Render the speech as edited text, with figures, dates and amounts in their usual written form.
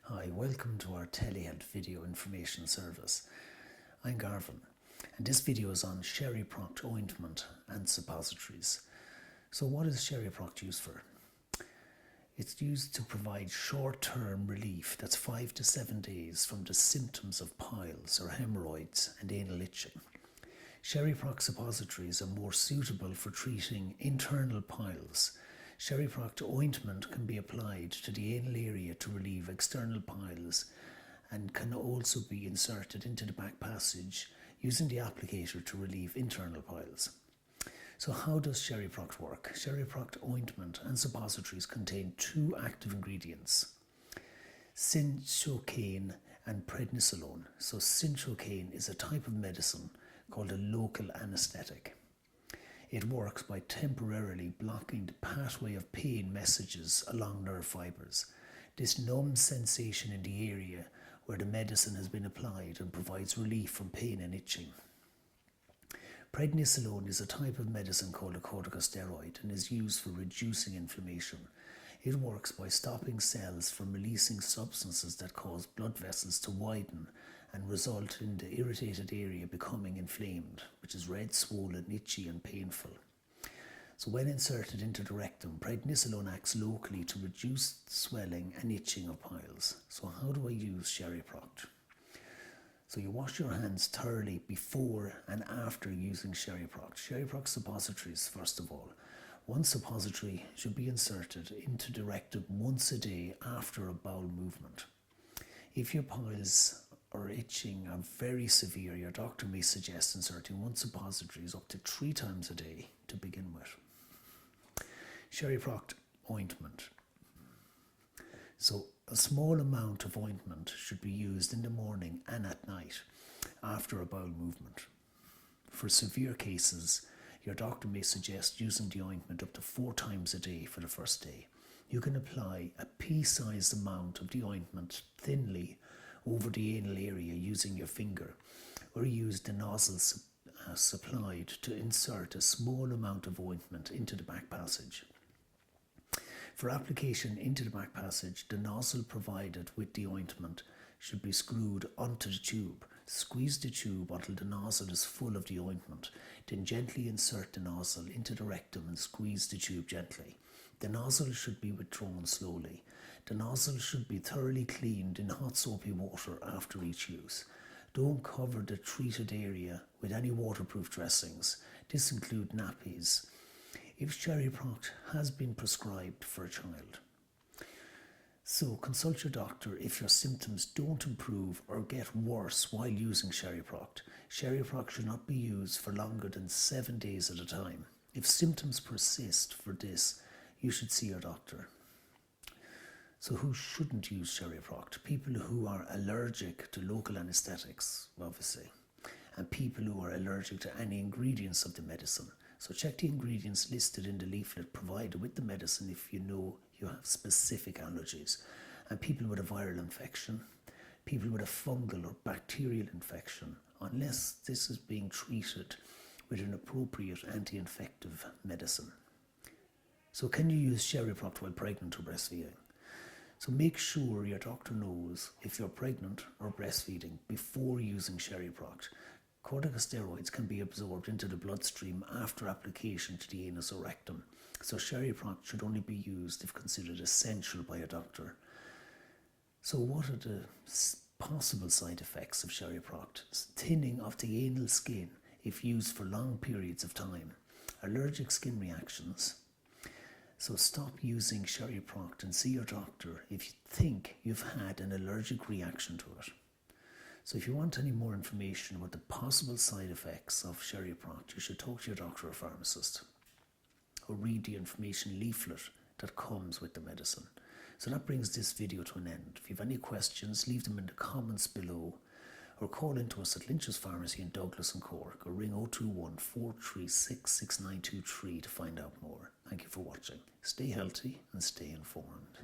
Hi, welcome to our telehealth video information service. I'm Garvin, and this video is on Scheriproct Ointment and Suppositories. So what is Scheriproct used for? It's used to provide short-term relief, that's 5 to 7 days, from the symptoms of piles or hemorrhoids and anal itching. Scheriproct suppositories are more suitable for treating internal piles. Scheriproct ointment can be applied to the anal area to relieve external piles and can also be inserted into the back passage using the applicator to relieve internal piles. So how does Scheriproct work? Scheriproct ointment and suppositories contain two active ingredients, cinchocaine and prednisolone. So cinchocaine is a type of medicine called a local anesthetic. It works by temporarily blocking the pathway of pain messages along nerve fibres. This numb sensation in the area where the medicine has been applied and provides relief from pain and itching. Prednisolone is a type of medicine called a corticosteroid and is used for reducing inflammation. It works by stopping cells from releasing substances that cause blood vessels to widen and result in the irritated area becoming inflamed, which is red, swollen, itchy and painful. So when inserted into the rectum, prednisolone acts locally to reduce swelling and itching of piles. So how do I use Scheriproct? So you wash your hands thoroughly before and after using Scheriproct. Scheriproct suppositories, first of all. One suppository should be inserted into the rectum once a day after a bowel movement. If your piles or itching are very severe, your doctor may suggest inserting one suppository up to 3 times a day to begin with. Scheriproct ointment. So a small amount of ointment should be used in the morning and at night after a bowel movement. For severe cases, your doctor may suggest using the ointment up to 4 times a day for the first day. You can apply a pea-sized amount of the ointment thinly over the anal area using your finger, or use the nozzle supplied to insert a small amount of ointment into the back passage. For application into the back passage, the nozzle provided with the ointment should be screwed onto the tube. Squeeze the tube until the nozzle is full of the ointment, then gently insert the nozzle into the rectum and squeeze the tube gently. The nozzle should be withdrawn slowly. The nozzle should be thoroughly cleaned in hot soapy water after each use. Don't cover the treated area with any waterproof dressings. This includes nappies, if Scheriproct has been prescribed for a child. So consult your doctor if your symptoms don't improve or get worse while using Scheriproct. Scheriproct should not be used for longer than 7 days at a time. If symptoms persist for this, you should see your doctor. So who shouldn't use Scheriproct? People who are allergic to local anesthetics, obviously, and people who are allergic to any ingredients of the medicine. So check the ingredients listed in the leaflet provided with the medicine if you know you have specific allergies. And people with a viral infection, people with a fungal or bacterial infection, unless this is being treated with an appropriate anti-infective medicine. So can you use Scheriproct while pregnant or breastfeeding? So make sure your doctor knows if you're pregnant or breastfeeding before using Scheriproct. Corticosteroids can be absorbed into the bloodstream after application to the anus or rectum. So Scheriproct should only be used if considered essential by a doctor. So what are the possible side effects of Scheriproct? Thinning of the anal skin if used for long periods of time. Allergic skin reactions. So stop using Scheriproct and see your doctor if you think you've had an allergic reaction to it. So if you want any more information about the possible side effects of Scheriproct, you should talk to your doctor or pharmacist, or read the information leaflet that comes with the medicine. So that brings this video to an end. If you have any questions, leave them in the comments below, or call into us at Lynch's Pharmacy in Douglas and Cork, or ring 021 436 6923 to find out more. Thank you for watching. Stay healthy and stay informed.